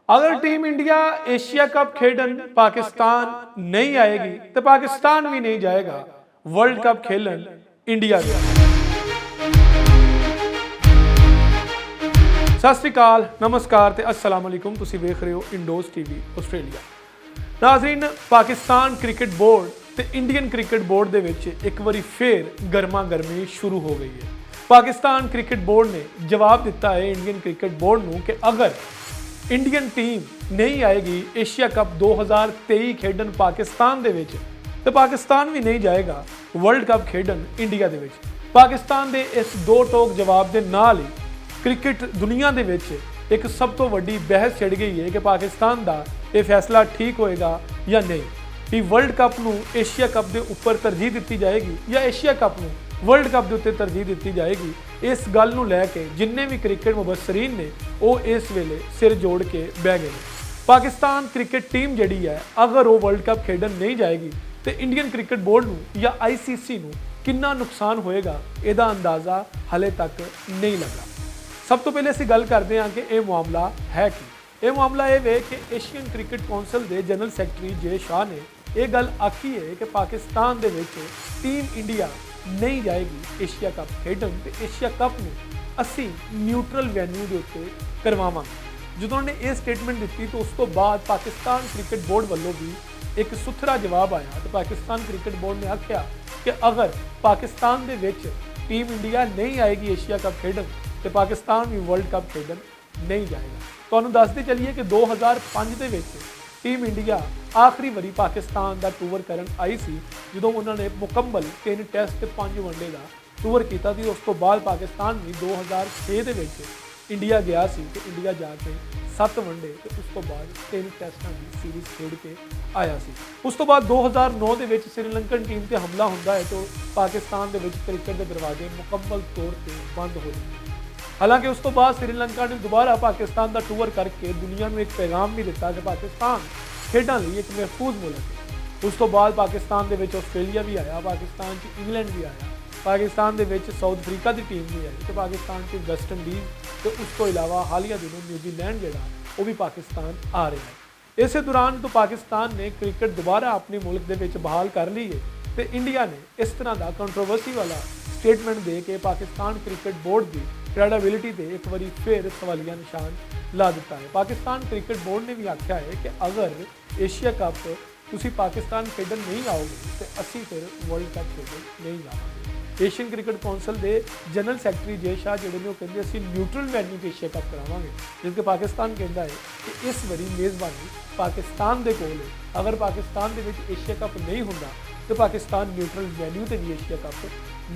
अगर team India Asia cup खेडन पाकिस्तान नहीं आएगी तो पाकिस्तान भी नहीं जाएगा वर्ल्ड कप खेलन इंडिया गया। सत श्री अकाल, नमस्कार ते अस्सलाम वालेकुम। तुसी वेख रहे हो इंडोज टीवी आस्ट्रेलिया। नाज़रीन, पाकिस्तान क्रिकेट बोर्ड ते इंडियन क्रिकेट बोर्ड दे विच एक बारी फिर गर्मा गर्मी शुरू हो गई है। पाकिस्तान क्रिकेट बोर्ड ने जवाब दिता है इंडियन क्रिकेट बोर्ड नूं कि अगर इंडियन टीम नहीं आएगी एशिया कप 2023 खेडन पाकिस्तान दे विच तो पाकिस्तान भी नहीं जाएगा वर्ल्ड कप खेडन इंडिया दे विच। पाकिस्तान दे इस दो टोक जवाब के नाल ही क्रिकेट दुनिया दे विच एक सब तो वड्डी बहस छिड़ गई है कि पाकिस्तान का यह फैसला ठीक होएगा या नहीं, कि वर्ल्ड कप नूं एशिया कप के उपर तरजीह दी जाएगी या एशिया कप नूं वर्ल्ड कप के उत्ते तरजीह दी जाएगी। इस गल नूं लैके जिन्ने भी क्रिकेट मुबसरीन ने वो इस वेले सिर जोड़ के बह गए। पाकिस्तान क्रिकेट टीम जिहड़ी है अगर वो वर्ल्ड कप खेडन नहीं जाएगी तो इंडियन क्रिकेट बोर्ड नूं या ICC नूं कितना नुकसान होएगा इहदा अंदाज़ा हले तक नहीं लगा। सब तो पहले असीं गल करते हैं कि यह मामला है कि यह मामला यह वे कि एशियन क्रिकेट कौंसल के जनरल सैकटरी जे शाह ने यह गल आखी है कि पाकिस्तान दे विच टीम इंडिया नहीं जाएगी एशिया कप खेडन ते एशिया कप में असी न्यूट्रल वैन्यू के उत्ते करवावांगे। जो उन्होंने ये स्टेटमेंट दी तो उस तो बाद पाकिस्तान क्रिकेट बोर्ड वालों भी एक सुथरा जवाब आया। तो पाकिस्तान क्रिकेट बोर्ड ने आख्या कि अगर पाकिस्तान दे विच टीम इंडिया नहीं आएगी एशिया कप खेडन तो पाकिस्तान भी वर्ल्ड कप खेडन नहीं जाएगा। तो दसते चलिए कि 2005 के टीम इंडिया आखिरी बारी पाकिस्तान का टूर करन आई सी जो उन्होंने मुकम्मल 3 टेस्ट 5 वनडे का टूर किया। उस तो बाद पाकिस्तान भी 2006 के इंडिया गया सी तो इंडिया जाके 7 वनडे तो उस तो बाद 3 टेस्टा की सीरीज़ खेड के आया सी। उस तो बाद 2009 के श्रीलंकन टीम से हमला होता है तो पाकिस्तान के क्रिकेट के दरवाजे मुकम्मल तौर पर बंद हो जाते। हालांकि उस तो बाद श्रीलंका ने दोबारा पाकिस्तान का टूर करके दुनिया में एक पैगाम भी दिता कि पाकिस्तान खेडों लिए एक महफूज मुल्क है। उस तो बाद पाकिस्तान के आस्ट्रेलिया भी आया, पाकिस्तान च इंग्लैंड भी आया, पाकिस्तान के साउथ अफ्रीका की टीम भी आई तो पाकिस्तान च वैस्ट इंडीज़ तो उस तो इलावा हालिया दिनों न्यूजीलैंड जोड़ा वो भी पाकिस्तान आ रहा है। इस दौरान तो पाकिस्तान ने क्रिकेट दोबारा अपने मुल्क के बहाल कर ली है तो इंडिया ने इस तरह का कंट्रोवर्सी वाला स्टेटमेंट दे के पाकिस्तान क्रिकेट बोर्ड की क्रेडिबिलिटी से एक बार फिर सवालिया निशान ला दिता है। पाकिस्तान क्रिकेट बोर्ड ने भी आख्या है कि अगर एशिया कप तुसी पाकिस्तान खेडन नहीं आओगे तो असी फिर वर्ल्ड कप खेडन नहीं जावांगे। एशियन क्रिकेट कौंसल के जनरल सैकटरी जे शाह जोड़े ने कहते असी न्यूट्रल वैन्यू के एशिया कप करावांगे, जिसके पाकिस्तान कहता है कि इस बारी मेज़बानी पाकिस्तान के कोल है। अगर पाकिस्तान के एशिया कप नहीं होंदा तो पाकिस्तान न्यूट्रल वैन्यू से भी एशिया कप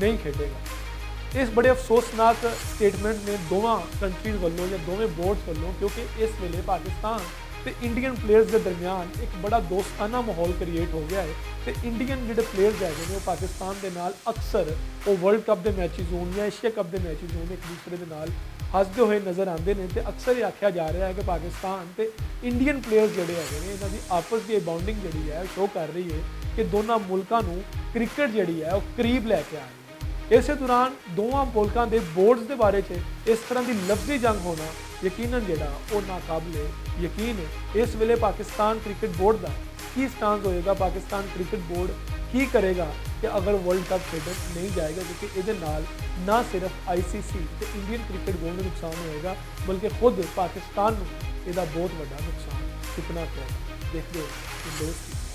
नहीं खेडेगा। इस बड़े अफसोसनाक स्टेटमेंट ने दोवां कंट्रीज़ वालों या दोवें बोर्ड्स वालों, क्योंकि इस वेले पाकिस्तान तो इंडियन प्लेयर्स के दरमियान एक बड़ा दोस्ताना माहौल क्रिएट हो गया है तो इंडियन जो प्लेयर्स है वो पाकिस्तान के नाल अक्सर वो वर्ल्ड कप के मैचेज होन या एशिया कप के मैचेज होन एक दूसरे के नाल हसते हुए नज़र आते हैं। तो अक्सर ये आख्या जा रहा है कि पाकिस्तान तो इंडियन प्लेयर्स जोड़े है इन्हों की आपस की बॉन्डिंग जी है शो कर रही है कि दोनों मुल्कों को क्रिकेट जी है वो करीब लैके आ रही है। इस दौरान दोवां मुल्कों के बोर्ड्स के बारे इस तरह की लफ्जी जंग होना यकीनन जोड़ा वो नाकाबिले यकीन है। इस वेले पाकिस्तान क्रिकेट बोर्ड का की स्टांस होएगा, पाकिस्तान क्रिकेट बोर्ड की करेगा कि अगर वर्ल्ड कप खेडन नहीं जाएगा, क्योंकि ये ना सिर्फ ICC तो इंडियन क्रिकेट बोर्ड में नुकसान होएगा बल्कि खुद पाकिस्तान को इसका बहुत बड़ा नुकसान चुकना पड़ेगा। देखते हो दोस्त।